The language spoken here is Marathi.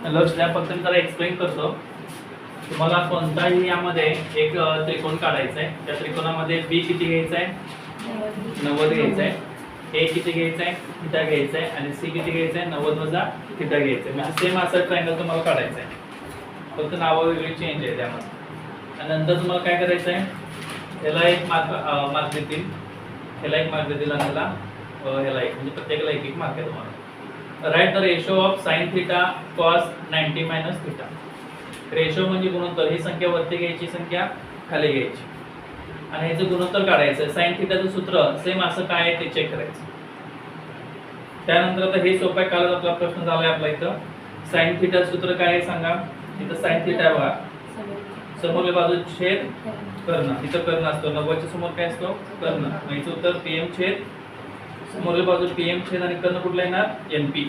लक्ष द्या, फक्त मी जरा एक्सप्लेन करतो. तुम्हाला कोणताही यामध्ये एक त्रिकोण काढायचा आहे. त्या त्रिकोणामध्ये बी किती घ्यायचा आहे? 90 घ्यायचा आहे. ए किती घ्यायचा आहे? थिटा घ्यायचा आहे. आणि सी किती घ्यायचा आहे? 90 वजा थिटा घ्यायचा आहे. म्हणजे सेम असं ट्रायंगल तुम्हाला काढायचं आहे, फक्त नावं वेगळी चेंज आहे त्यामध्ये. आणि नंतर तुम्हाला काय करायचं आहे? ह्याला एक मार्क देतील, ह्याला एक मार्क देतील, आणि ह्याला एक, म्हणजे प्रत्येकाला एक एक मार्क आहे तुम्हाला. Write the ratio of sine theta cos 90 minus theta. Ratio म्हणजे गुणोत्तर. ही संख्या वरती घ्यायची, संख्या खाली घ्यायची, आणि ह्याचं गुणोत्तर काढायचं. साइन थिटाचं सूत्र सेम असं काय आहे ते चेक करायचं. त्यानंतर आता हे सोपं आहे. कालच आपला प्रश्न झालाय आपला इथं. साइन थिटाचं सूत्र काय आहे सांगा. इथं साइन थिटा बघा, समोरच्या बाजू छेद कर्ण. इथं कर्ण असतो, 90च्या समोर काय असतो? कर्ण. मग याचं उत्तर PM छेद समोरच्या बाजू PM छेद, आणि कर्ण कुठला येणार? NP.